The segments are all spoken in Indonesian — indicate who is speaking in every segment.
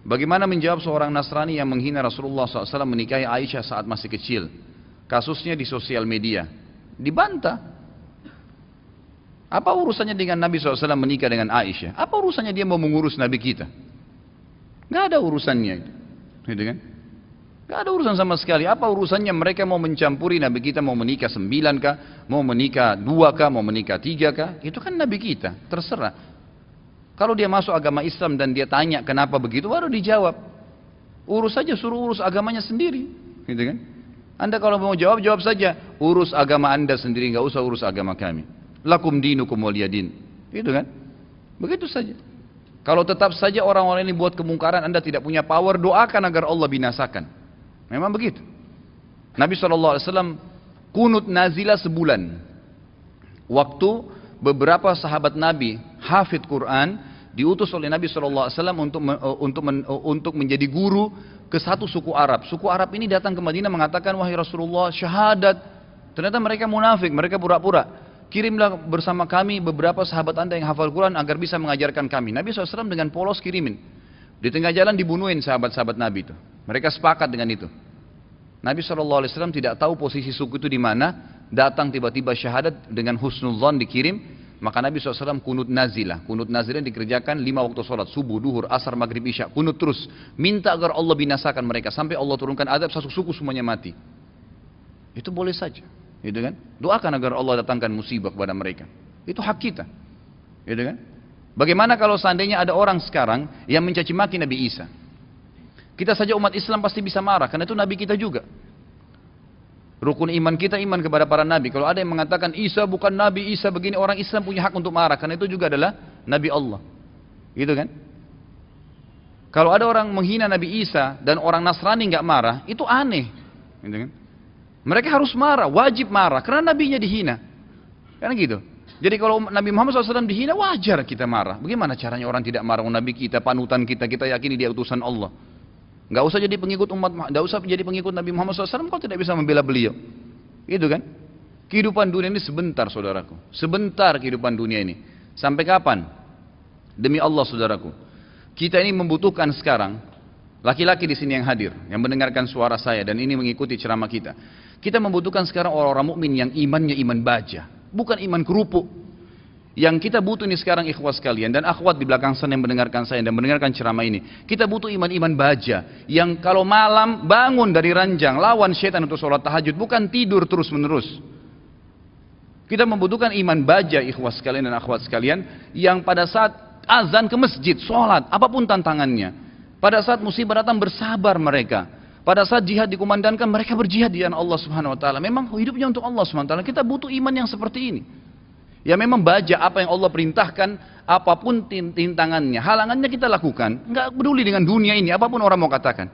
Speaker 1: Bagaimana menjawab seorang Nasrani yang menghina Rasulullah SAW menikahi Aisyah saat masih kecil? Kasusnya di sosial media. Dibantah. Apa urusannya dengan Nabi SAW menikah dengan Aisyah? Apa urusannya dia mau mengurus Nabi kita? Gak ada urusannya itu. Gitu kan? Gak ada urusan sama sekali. Apa urusannya mereka mau mencampuri Nabi kita, mau menikah 9 kah, mau menikah 2 kah, mau menikah 3 kah? Itu kan Nabi kita, terserah. Kalau dia masuk agama Islam dan dia tanya kenapa begitu, baru dijawab. Urus saja, suruh urus agamanya sendiri, gitu kan? Anda kalau mau jawab, jawab saja. Urus agama Anda sendiri, nggak usah urus agama kami. Lakum dinukum waliyadin, gitu kan? Begitu saja. Kalau tetap saja orang-orang ini buat kemungkaran, Anda tidak punya power, doakan agar Allah binasakan. Memang begitu. Nabi SAW kunut nazilah sebulan. Waktu beberapa sahabat Nabi hafid Quran diutus oleh Nabi SAW untuk menjadi guru ke satu suku Arab. Suku Arab ini datang ke Madinah mengatakan, wahai Rasulullah, syahadat. Ternyata mereka munafik, mereka pura-pura. Kirimlah bersama kami beberapa sahabat Anda yang hafal Quran agar bisa mengajarkan kami. Nabi SAW dengan polos kirimin. Di tengah jalan dibunuhin sahabat-sahabat Nabi itu. Mereka sepakat dengan itu. Nabi SAW tidak tahu posisi suku itu di mana. Datang tiba-tiba syahadat dengan husnudzon dikirim. Maka Nabi SAW kunut nazilah. Kunut nazilah dikerjakan 5 waktu sholat. Subuh, duhur, asar, maghrib, isya. Kunut terus. Minta agar Allah binasakan mereka. Sampai Allah turunkan adab, satu suku semuanya mati. Itu boleh saja. Gitu kan? Doakan agar Allah datangkan musibah kepada mereka. Itu hak kita. Gitu kan? Bagaimana kalau seandainya ada orang sekarang yang mencaci maki Nabi Isa? Kita saja umat Islam pasti bisa marah. Karena itu Nabi kita juga. Rukun iman kita iman kepada para nabi. Kalau ada yang mengatakan Isa bukan nabi, Isa begini, orang Islam punya hak untuk marah karena itu juga adalah nabi Allah. Gitu kan? Kalau ada orang menghina Nabi Isa dan orang Nasrani nggak marah, itu aneh. Gitu kan? Mereka harus marah, wajib marah karena nabinya dihina. Kan gitu. Jadi kalau Nabi Muhammad SAW dihina, wajar kita marah. Bagaimana caranya orang tidak marah? Nabi kita, panutan kita, kita yakini dia utusan Allah. Nggak usah jadi pengikut nggak usah jadi pengikut Nabi Muhammad SAW kalau tidak bisa membela beliau. Gitu kan? Kehidupan dunia ini sebentar, saudaraku. Sebentar kehidupan dunia ini. Sampai kapan? Demi Allah, saudaraku. Kita ini membutuhkan sekarang laki-laki di sini yang hadir, yang mendengarkan suara saya dan ini mengikuti ceramah kita. Kita membutuhkan sekarang orang-orang mukmin yang imannya iman baja, bukan iman kerupuk. Yang kita butuh ini sekarang ikhwas sekalian dan akhwat di belakang sana yang mendengarkan saya dan mendengarkan ceramah ini. Kita butuh iman-iman baja yang kalau malam bangun dari ranjang lawan syaitan untuk sholat tahajud, bukan tidur terus menerus. Kita membutuhkan iman baja ikhwas sekalian dan akhwat sekalian yang pada saat azan ke masjid, sholat, apapun tantangannya. Pada saat musibah datang bersabar mereka. Pada saat jihad dikumandangkan mereka berjihad di jalan Allah Subhanahu Wa Taala. Memang hidupnya untuk Allah Subhanahu Wa Taala. Kita butuh iman yang seperti ini. Ya memang baja apa yang Allah perintahkan, apapun tintangannya, halangannya kita lakukan. Enggak peduli dengan dunia ini, apapun orang mau katakan.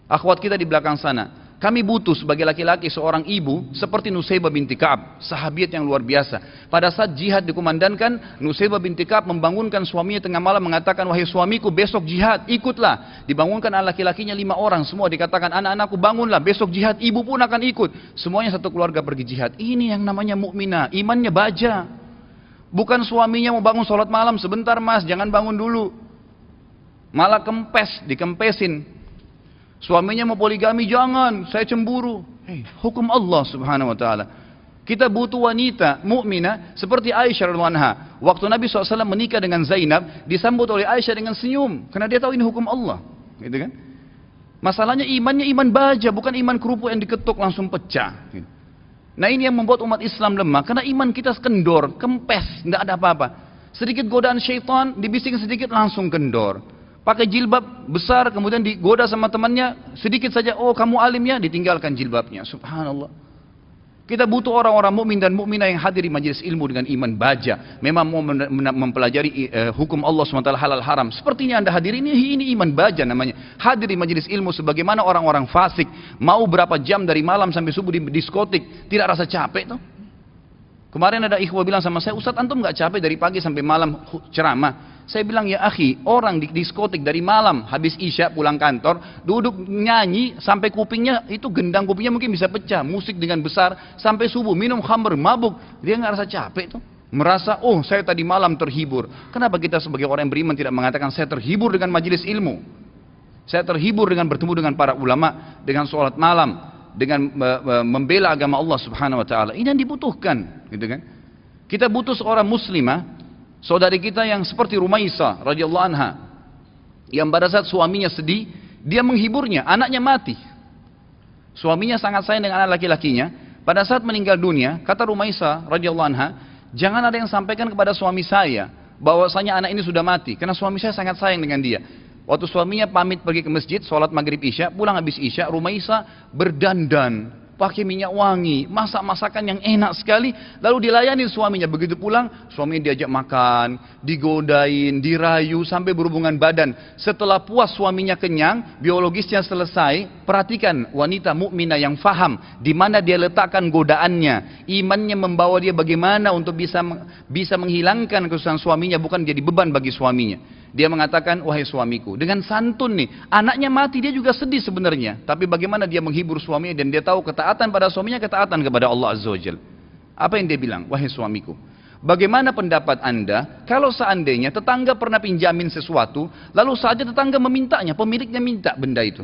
Speaker 1: Akhwat kita di belakang sana, kami butuh sebagai laki-laki seorang ibu seperti Nusaybah binti Ka'ab, sahabiat yang luar biasa. Pada saat jihad dikumandangkan, Nusaybah binti Ka'ab membangunkan suaminya tengah malam mengatakan, wahai suamiku besok jihad, ikutlah. Dibangunkan anak laki-lakinya 5 orang, semua dikatakan anak-anakku bangunlah, besok jihad, ibu pun akan ikut. Semuanya satu keluarga pergi jihad. Ini yang namanya mukminah, imannya baja. Bukan suaminya mau bangun sholat malam, sebentar mas, jangan bangun dulu. Malah kempes, dikempesin. Suaminya mau poligami, jangan, saya cemburu. Hukum Allah Subhanahu Wa Taala. Kita butuh wanita mukminah seperti Aisyah radhiyallahu anha. Waktu Nabi SAW menikah dengan Zainab, disambut oleh Aisyah dengan senyum, karena dia tahu ini hukum Allah, gitu kan? Masalahnya imannya iman baja, bukan iman kerupuk yang diketuk langsung pecah. Nah ini yang membuat umat Islam lemah, karena iman kita kendor, kempes, tidak ada apa-apa. Sedikit godaan syaitan, dibisikin sedikit langsung kendor. Pakai jilbab besar, kemudian digoda sama temannya, sedikit saja, oh kamu alim ya, ditinggalkan jilbabnya. Subhanallah. Kita butuh orang-orang mukmin dan mukminah yang hadir di majelis ilmu dengan iman baja. Memang mau mempelajari hukum Allah SWT halal haram. Sepertinya anda hadir ini iman baja namanya. Hadir di majelis ilmu sebagaimana orang-orang fasik. Mau berapa jam dari malam sampai subuh di diskotik, tidak rasa capek tuh. Kemarin ada ikhwah bilang sama saya, Ustadz antum gak capek dari pagi sampai malam ceramah? Saya bilang, ya akhi, orang di diskotik dari malam habis isya pulang kantor, duduk nyanyi sampai kupingnya itu gendang kupingnya mungkin bisa pecah, musik dengan besar sampai subuh, minum khamr, mabuk, dia nggak rasa capek tuh, merasa oh saya tadi malam terhibur. Kenapa kita sebagai orang yang beriman tidak mengatakan saya terhibur dengan majelis ilmu? Saya terhibur dengan bertemu dengan para ulama, dengan sholat malam, dengan membela agama Allah Subhanahu wa taala. Ini yang dibutuhkan, gitu kan? Kita butuh seorang muslimah, saudari kita yang seperti Rumaisa radhiyallahu anha, yang pada saat suaminya sedih, dia menghiburnya, anaknya mati. Suaminya sangat sayang dengan anak laki-lakinya. Pada saat meninggal dunia, kata Rumaisa radhiyallahu anha, jangan ada yang sampaikan kepada suami saya bahwasanya anak ini sudah mati, karena suami saya sangat sayang dengan dia. Waktu suaminya pamit pergi ke masjid, sholat maghrib isya, pulang habis isya, Rumaisa berdandan, pakai minyak wangi, masak masakan yang enak sekali, lalu dilayani suaminya. Begitu pulang, suaminya diajak makan, digodain, dirayu, sampai berhubungan badan. Setelah puas suaminya kenyang, biologisnya selesai, perhatikan wanita mukminah yang faham di mana dia letakkan godaannya, imannya membawa dia bagaimana untuk bisa menghilangkan kesusahan suaminya, bukan jadi beban bagi suaminya. Dia mengatakan, wahai suamiku, dengan santun nih, anaknya mati, dia juga sedih sebenarnya, tapi bagaimana dia menghibur suaminya, dan dia tahu ketaatan pada suaminya, ketaatan kepada Allah Azza wa Jalla. Apa yang dia bilang? Wahai suamiku, bagaimana pendapat anda kalau seandainya tetangga pernah pinjamin sesuatu, lalu saja tetangga memintanya, pemiliknya minta benda itu,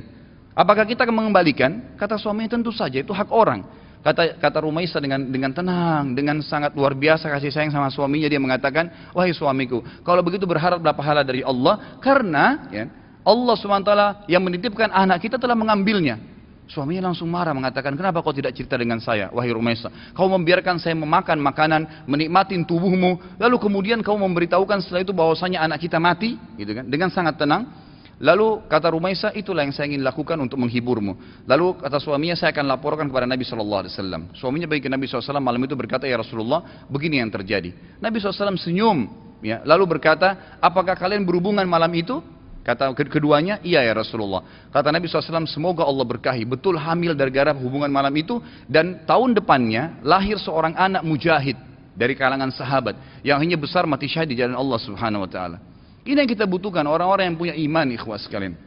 Speaker 1: apakah kita akan mengembalikan? Kata suaminya, tentu saja, itu hak orang. Kata Rumaisa dengan tenang, dengan sangat luar biasa kasih sayang sama suaminya, dia mengatakan, wahai suamiku, kalau begitu berharaplah pahala dari Allah, karena ya, Allah SWT yang menitipkan anak kita telah mengambilnya. Suaminya langsung marah, mengatakan, kenapa kau tidak cerita dengan saya, wahai Rumaisa? Kau membiarkan saya memakan makanan, menikmatin tubuhmu, lalu kemudian kau memberitahukan setelah itu bahwasanya anak kita mati, gitu kan? Dengan sangat tenang. Lalu kata Rumaisa, itulah yang saya ingin lakukan untuk menghiburmu. Lalu kata suaminya, saya akan laporkan kepada Nabi SAW. Suaminya pergi ke Nabi SAW malam itu, berkata, ya Rasulullah, begini yang terjadi. Nabi SAW senyum, ya, lalu berkata, apakah kalian berhubungan malam itu? Kata keduanya, iya ya Rasulullah. Kata Nabi SAW, semoga Allah berkahi, betul hamil gara-gara hubungan malam itu, dan tahun depannya lahir seorang anak mujahid dari kalangan sahabat yang hanya besar mati syahid di jalan Allah Subhanahu wa taala. Ini yang kita butuhkan, orang-orang yang punya iman, ikhwah sekalian.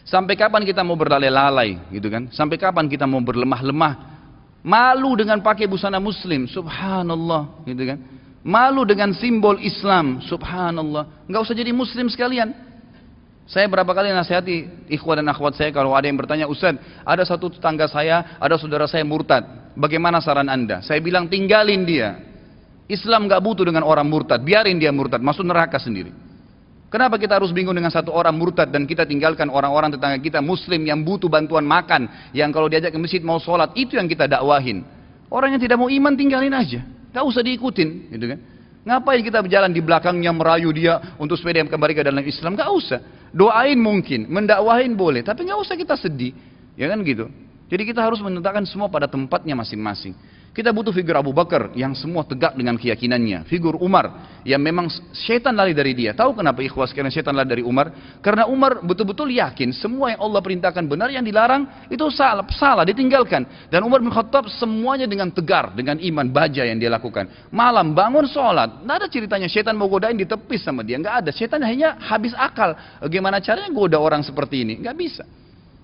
Speaker 1: Sampai kapan kita mau berlalai-lalai, gitu kan? Sampai kapan kita mau berlemah-lemah? Malu dengan pakai busana muslim, subhanallah, gitu kan? Malu dengan simbol Islam, subhanallah. Enggak usah jadi muslim sekalian. Saya berapa kali nasihati ikhwah dan akhwat saya, kalau ada yang bertanya, Ustaz, ada satu tetangga saya, ada saudara saya murtad, bagaimana saran anda? Saya bilang, tinggalin dia. Islam gak butuh dengan orang murtad, biarin dia murtad, masuk neraka sendiri. Kenapa kita harus bingung dengan satu orang murtad dan kita tinggalkan orang-orang tetangga kita muslim yang butuh bantuan makan, yang kalau diajak ke masjid mau sholat, itu yang kita dakwahin. Orang yang tidak mau iman tinggalin aja, gak usah diikutin, gitu kan? Ngapain kita berjalan di belakangnya merayu dia untuk supaya dia kembali ke dalam Islam? Gak usah. Doain mungkin, mendakwahin boleh, tapi gak usah kita sedih, ya kan gitu. Jadi kita harus menetapkan semua pada tempatnya masing-masing. Kita butuh figur Abu Bakar yang semua tegak dengan keyakinannya. Figur Umar yang memang syaitan lari dari dia. Tahu kenapa ikhwas sekalian syaitan lari dari Umar? Karena Umar betul-betul yakin semua yang Allah perintahkan benar, yang dilarang itu salah, ditinggalkan. Dan Umar bin Khattab semuanya dengan tegar, dengan iman baja yang dia lakukan. Malam bangun sholat, tidak ada ceritanya syaitan mau godain ditepis sama dia, nggak ada. Syaitan hanya habis akal. Bagaimana caranya goda orang seperti ini? Nggak bisa.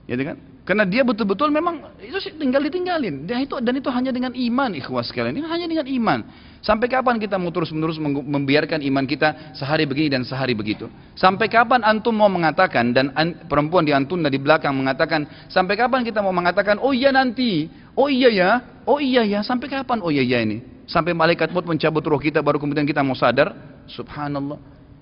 Speaker 1: Ya kan? Karena dia betul-betul memang itu ditinggalin. Dan itu hanya dengan iman, ikhwas sekalian. Ini hanya dengan iman. Sampai kapan kita mau terus-menerus membiarkan iman kita sehari begini dan sehari begitu? Sampai kapan antum mau mengatakan, dan perempuan di antun di belakang mengatakan, sampai kapan kita mau mengatakan, oh iya nanti, oh iya ya, sampai kapan oh iya ya ini? Sampai malaikat maut mencabut roh kita baru kemudian kita mau sadar? Subhanallah.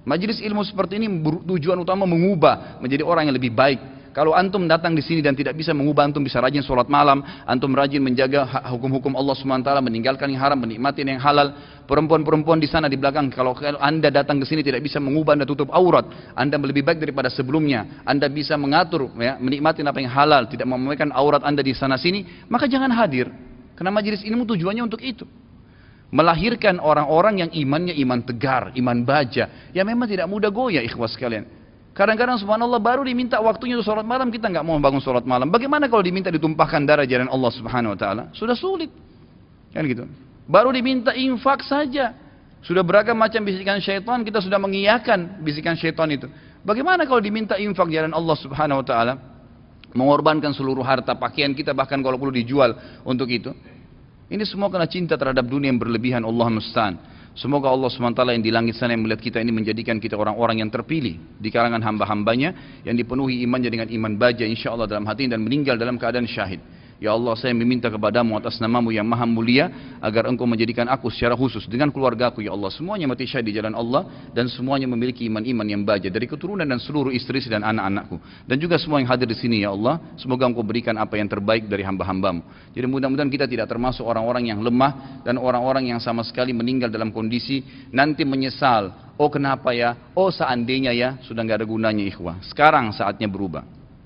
Speaker 1: Majelis ilmu seperti ini tujuan utama mengubah menjadi orang yang lebih baik. Kalau antum datang di sini dan tidak bisa mengubah, antum bisa rajin sholat malam, antum rajin menjaga hukum-hukum Allah SWT, meninggalkan yang haram, menikmati yang halal. Perempuan-perempuan di sana di belakang, kalau anda datang ke sini tidak bisa mengubah, anda tutup aurat, anda lebih baik daripada sebelumnya. Anda bisa mengatur, ya, menikmati apa yang halal, tidak memamerkan aurat anda di sana sini, maka jangan hadir. Karena majelis ilmu tujuannya untuk itu. Melahirkan orang-orang yang imannya iman tegar, iman baja, yang memang tidak mudah goyah, ikhwas sekalian. Kadang-kadang subhanallah baru diminta waktunya untuk sholat malam, kita nggak mau bangun sholat malam. Bagaimana kalau diminta ditumpahkan darah jalan Allah Subhanahu Wa Taala? Sudah sulit, kan gitu. Baru diminta infak saja, sudah beragam macam bisikan syaitan, kita sudah mengiyakan bisikan syaitan itu. Bagaimana kalau diminta infak jalan Allah Subhanahu Wa Taala? Mengorbankan seluruh harta, pakaian kita bahkan kalau perlu dijual untuk itu. Ini semua karena cinta terhadap dunia yang berlebihan, Allah musta'an. Semoga Allah SWT yang di langit sana yang melihat kita ini menjadikan kita orang-orang yang terpilih di kalangan hamba-hambanya yang dipenuhi imannya dengan iman baja insya Allah dalam hati dan meninggal dalam keadaan syahid. Ya Allah, saya meminta kepadamu atas namamu yang maha mulia agar engkau menjadikan aku secara khusus dengan keluargaku ya Allah semuanya mati syahid di jalan Allah dan semuanya memiliki iman-iman yang baja dari keturunan dan seluruh istri dan anak-anakku dan juga semua yang hadir di sini ya Allah, semoga engkau berikan apa yang terbaik dari hamba-hambamu. Jadi mudah-mudahan kita tidak termasuk orang-orang yang lemah dan orang-orang yang sama sekali meninggal dalam kondisi nanti menyesal, oh kenapa ya, oh seandainya ya, sudah nggak ada gunanya ikhwah. Sekarang saatnya berubah.